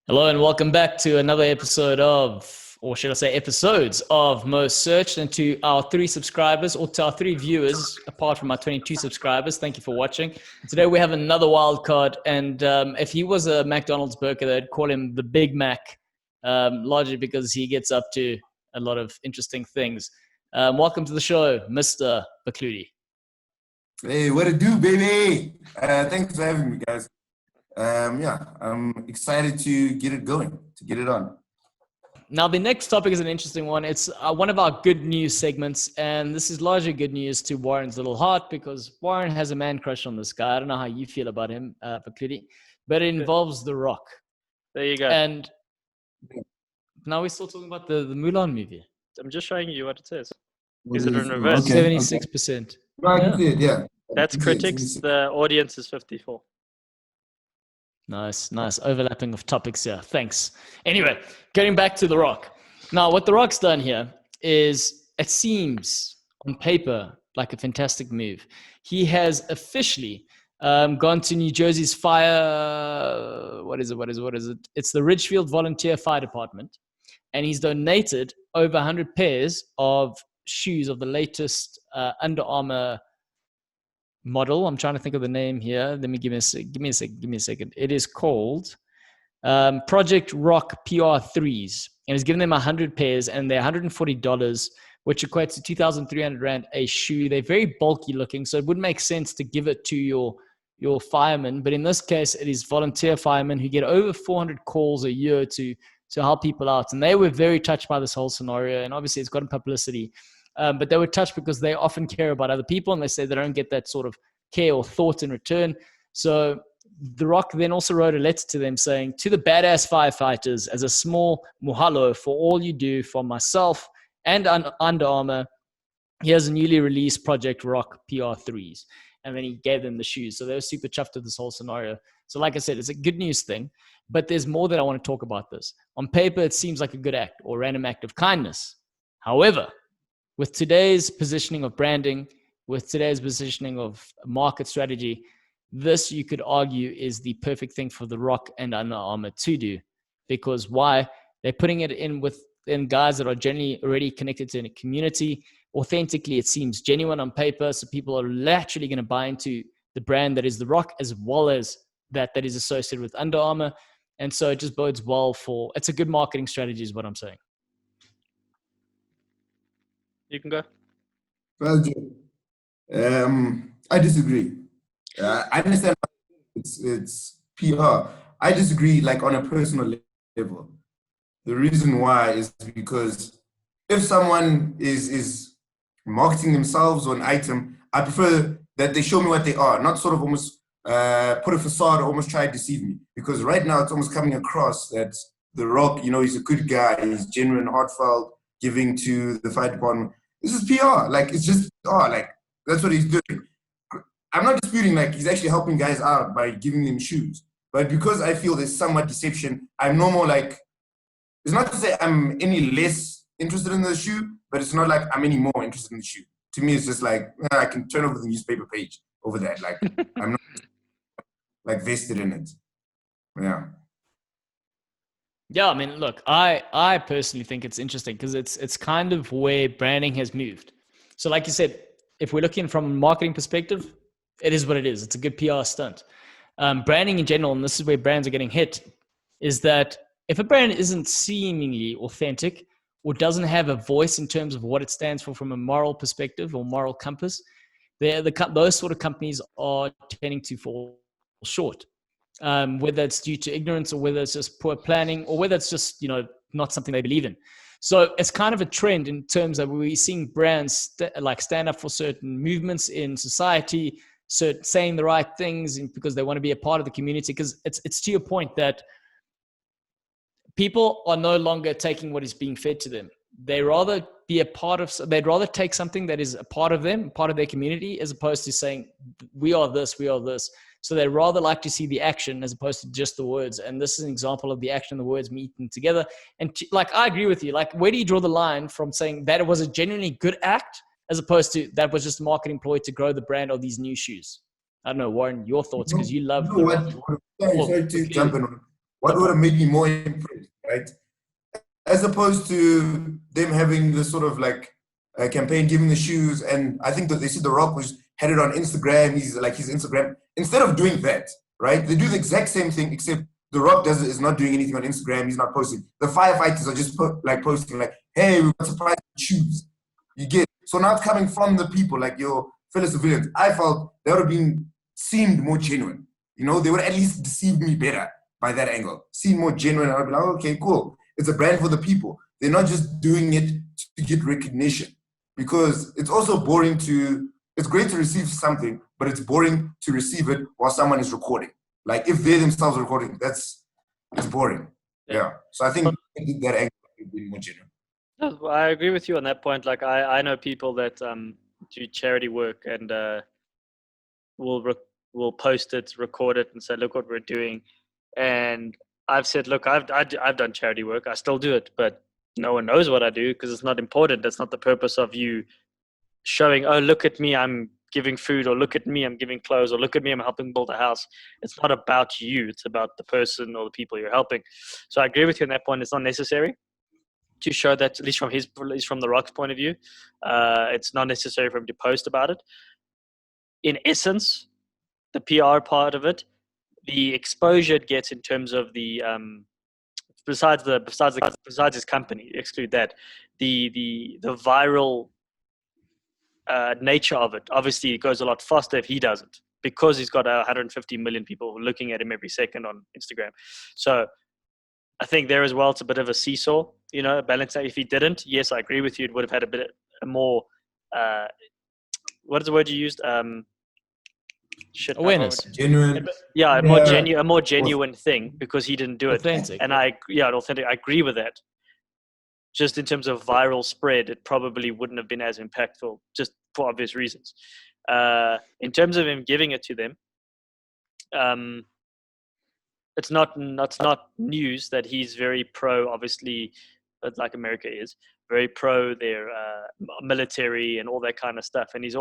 Hello and welcome back to another episode of, or should I say episodes of Most Searched, and to our 3 subscribers, or to our 3 viewers, apart from our 22 subscribers. Thank you for watching. Today we have another wild card, and if he was a McDonald's burger, they'd call him the Big Mac, largely because he gets up to a lot of interesting things. Welcome to the show, Mr. Bakludi. Hey, what it do, baby? Thanks for having me, guys. I'm excited to get it going, to get it on. Now, the next topic is an interesting one. It's one of our good news segments, and this is largely good news to Warren's little heart because Warren has a man crush on this guy. I don't know how you feel about him, Bakludi, but it involves The Rock. There you go. And now we're still talking about the Mulan movie. I'm just showing you what it says. Is it in reverse? Okay. 76%. No, I can see it, yeah. That's critics. The audience is 54. Nice overlapping of topics here. Thanks. Anyway, getting back to The Rock. Now, what The Rock's done here is, it seems on paper like a fantastic move. He has officially gone to New Jersey's fire. What is it? It's the Ridgefield Volunteer Fire Department. And he's donated over 100 pairs of shoes of the latest Under Armour model. I'm trying to think of the name here. Let me give me a second. It is called Project Rock PR3s, and it's given them 100 pairs, and they're $140, which equates to 2,300 Rand a shoe. They're very bulky looking, so it would make sense to give it to your firemen. But in this case, it is volunteer firemen who get over 400 calls a year to help people out, and they were very touched by this whole scenario. And obviously, it's gotten publicity. But they were touched because they often care about other people, and they say they don't get that sort of care or thought in return. So The Rock then also wrote a letter to them saying, "To the badass firefighters, as a small mahalo for all you do for myself and Under Armour, here's a newly released Project Rock PR3s." And then he gave them the shoes. So they were super chuffed with this whole scenario. So like I said, it's a good news thing, but there's more that I want to talk about this. On paper, it seems like a good act or random act of kindness. However, with today's positioning of branding, with today's positioning of market strategy, this, you could argue, is the perfect thing for The Rock and Under Armour to do. Because why? They're putting it in guys that are generally already connected to a community. Authentically, it seems genuine on paper, so people are naturally going to buy into the brand that is The Rock, as well as that is associated with Under Armour. And so it just bodes well for, it's a good marketing strategy is what I'm saying. You can go. Well, I disagree. I understand it's PR. I disagree, like, on a personal level. The reason why is because if someone is marketing themselves or an item, I prefer that they show me what they are, not sort of almost put a facade or almost try to deceive me. Because right now it's almost coming across that The Rock, he's a good guy, he's genuine, heartfelt, giving to the fire department. This is PR. Like, it's just PR. Like, that's what he's doing. I'm not disputing, like, he's actually helping guys out by giving them shoes. But because I feel there's somewhat deception, I'm no more like, it's not to say I'm any less interested in the shoe, but it's not like I'm any more interested in the shoe. To me, it's just like, I can turn over the newspaper page over that. Like, I'm not like vested in it. Yeah. Yeah, I mean, look, I personally think it's interesting because it's kind of where branding has moved. So like you said, if we're looking from a marketing perspective, it is what it is. It's a good PR stunt. Branding in general, and this is where brands are getting hit, is that if a brand isn't seemingly authentic or doesn't have a voice in terms of what it stands for from a moral perspective or moral compass, those sort of companies are tending to fall short. Whether it's due to ignorance or whether it's just poor planning or whether it's just, not something they believe in. So it's kind of a trend in terms of we're seeing brands stand up for certain movements in society, saying the right things because they want to be a part of the community. Because it's to your point that people are no longer taking what is being fed to them. They'd rather take something that is a part of them, part of their community, as opposed to saying, we are this, we are this. So they rather like to see the action as opposed to just the words. And this is an example of the action and the words meeting together. And I agree with you. Like, where do you draw the line from saying that it was a genuinely good act as opposed to that was just a marketing ploy to grow the brand of these new shoes? I don't know, Warren, your thoughts, because you love Sorry to jump in. What would have made me more impressed, right? As opposed to them having this sort of like campaign, giving the shoes, and I think that they said The Rock had it on Instagram. He's like his Instagram. Instead of doing that, right? They do the exact same thing, except The Rock is not doing anything on Instagram. He's not posting. The firefighters are just posting like, "Hey, we got surprise shoes." You get so now it's coming from the people, like your fellow civilians. I felt that would have seemed more genuine. You know, they would at least deceive me better by that angle. Seem more genuine. I'd be like, okay, cool. It's a brand for the people. They're not just doing it to get recognition, because it's also boring it's great to receive something, but it's boring to receive it while someone is recording. Like if they themselves are recording, it's boring. Yeah. So I think that angle would be more genuine. No, I agree with you on that point. Like I know people that do charity work and will post it, record it, and say, "Look what we're doing." And I've said, "Look, I've done charity work. I still do it, but no one knows what I do because it's not important. That's not the purpose of you showing. Oh, look at me, I'm giving food, or look at me, I'm giving clothes, or look at me, I'm helping build a house. It's not about you. It's about the person or the people you're helping." So I agree with you on that point. It's not necessary to show that, at least from The Rock's point of view. It's not necessary for him to post about it. In essence, the PR part of it, the exposure it gets in terms of the besides his company, exclude that, the viral nature of it. Obviously, it goes a lot faster if he does it because he's got 150 million people looking at him every second on Instagram. So I think there as well, it's a bit of a seesaw, a balance. If he didn't, yes, I agree with you. It would have had a more, what is the word you used? Awareness. Genuine. Yeah, a more genuine thing because he didn't do it. Authentic. And authentic. I agree with that. Just in terms of viral spread, it probably wouldn't have been as impactful, just for obvious reasons. In terms of him giving it to them, it's not news that he's very pro, obviously, like America is, very pro their military and all that kind of stuff. And he's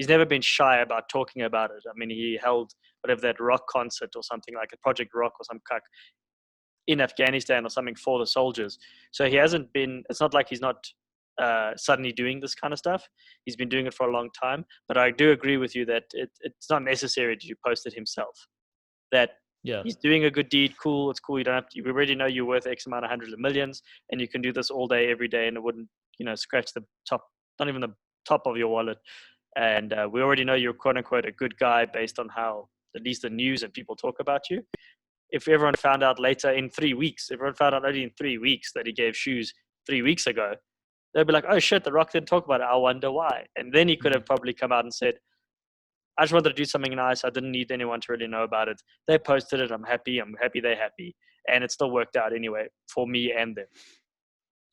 never been shy about talking about it. I mean, he held whatever that rock concert or something like a Project Rock or some cuck in Afghanistan or something for the soldiers. So he hasn't been, it's not like he's not suddenly doing this kind of stuff. He's been doing it for a long time. But I do agree with you that it's not necessary to post it himself. That he's doing a good deed, cool, it's cool. You don't have to, you already know you're worth X amount of hundreds of millions, and you can do this all day, every day, and it wouldn't, scratch the top, not even the top of your wallet. And we already know you're quote unquote a good guy based on how at least the news and people talk about you. If everyone found out later in 3 weeks, everyone found out only in 3 weeks that he gave shoes 3 weeks ago, they'd be like, "Oh shit, The Rock didn't talk about it. I wonder why." And then he could have probably come out and said, "I just wanted to do something nice. I didn't need anyone to really know about it. They posted it. I'm happy. They're happy." And it still worked out anyway for me and them.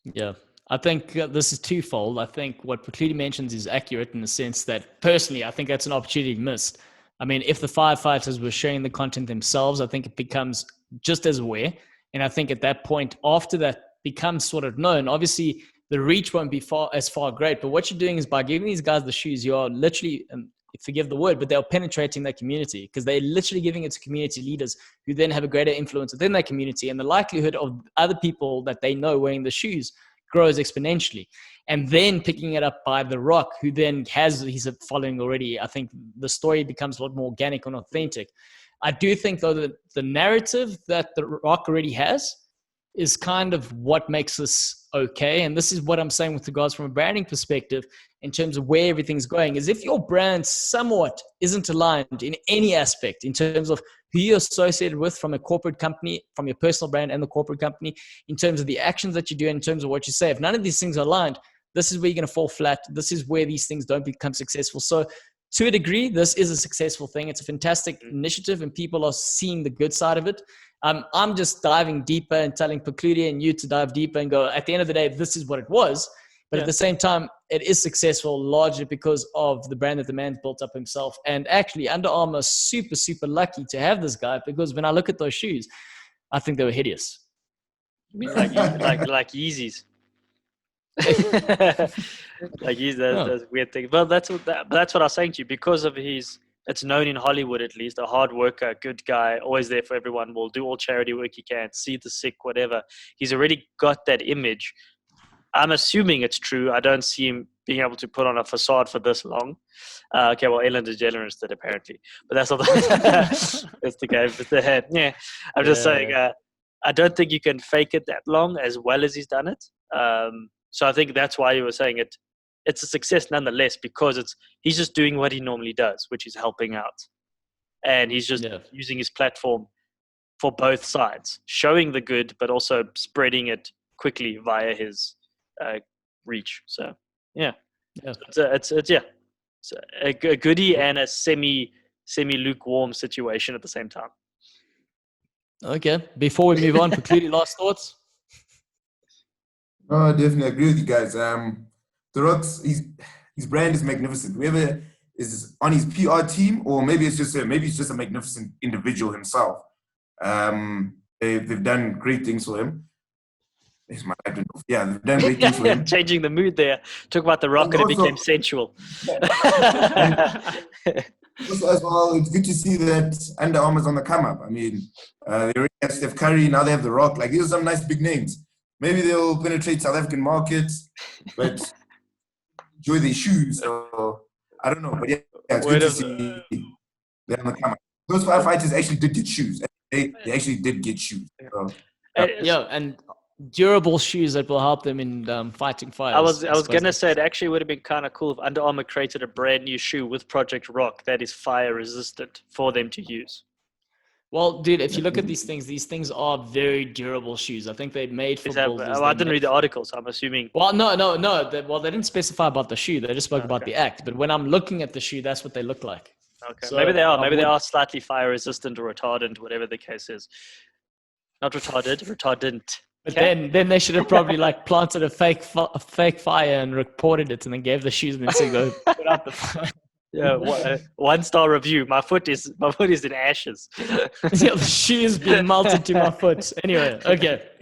Yeah. I think this is twofold. I think what Claudio mentions is accurate in the sense that personally, I think that's an opportunity missed. I mean, if the firefighters were sharing the content themselves, I think it becomes just as aware. And I think at that point, after that becomes sort of known, obviously the reach won't be as far great. But what you're doing is by giving these guys the shoes, you are literally, forgive the word, but they're penetrating that community because they're literally giving it to community leaders who then have a greater influence within that community. And the likelihood of other people that they know wearing the shoes grows exponentially. And then picking it up by The Rock, who then has his following already, I think the story becomes a lot more organic and authentic. I do think, though, that the narrative that The Rock already has is kind of what makes this okay. And this is what I'm saying with regards from a branding perspective in terms of where everything's going, is if your brand somewhat isn't aligned in any aspect in terms of who you're associated with from a corporate company, from your personal brand and the corporate company, in terms of the actions that you do, in terms of what you say, if none of these things are aligned, this is where you're going to fall flat. This is where these things don't become successful. So to a degree, this is a successful thing. It's a fantastic initiative and people are seeing the good side of it. I'm just diving deeper and telling Claudio and you to dive deeper and go, at the end of the day, this is what it was. But at the same time, it is successful largely because of the brand that the man's built up himself. And actually, Under Armour is super, super lucky to have this guy because when I look at those shoes, I think they were hideous. I mean, like Yeezys. Like he's those weird things. Well, that's what I was saying to you. Because of his it's known in Hollywood, at least, a hard worker, good guy, always there for everyone, will do all charity work he can, see the sick, whatever. He's already got that image. I'm assuming it's true. I don't see him being able to put on a facade for this long. Okay, well, Ellen DeGeneres did apparently, but that's not that's the game. But yeah, I'm just saying. I don't think you can fake it that long as well as he's done it. So I think that's why you were saying it. It's a success nonetheless because he's just doing what he normally does, which is helping out, and he's just using his platform for both sides, showing the good, but also spreading it quickly via his reach. So it's a goodie and a semi lukewarm situation at the same time. Okay. Before we move on, quickly, last thoughts. No, I definitely agree with you guys. The Rock's his brand is magnificent. Whoever is on his PR team, or maybe he's just a magnificent individual himself. They've done great things for him. They've done great things for him. Changing the mood there. Talk about The Rock and it became sensual. Also, as well, it's good to see that Under Armour's on the come up. I mean, they already have Steph Curry, now they have The Rock. Like, these are some nice big names. Maybe they'll penetrate South African markets, but enjoy their shoes. So I don't know, but it's good to see they're on the come up. Those five fighters actually did get shoes. They actually did get shoes. So, and durable shoes that will help them in fighting fires. I was gonna say it actually would have been kind of cool if Under Armour created a brand new shoe with Project Rock that is fire resistant for them to use. Well, dude, if you look at these things are very durable shoes. I think they're made for builders. I didn't read the article, so I'm assuming. Well, no. They didn't specify about the shoe. They just spoke about the act. But when I'm looking at the shoe, that's what they look like. Okay, so maybe they are. Maybe they are slightly fire resistant or retardant, whatever the case is. Not retarded, retardant. But then they should have probably like planted a fake fire and reported it, and then gave the shoes and then said, "Go put out the fire." Yeah, 1-star review. My foot is in ashes. The shoe has been melted to my foot. Anyway, okay. All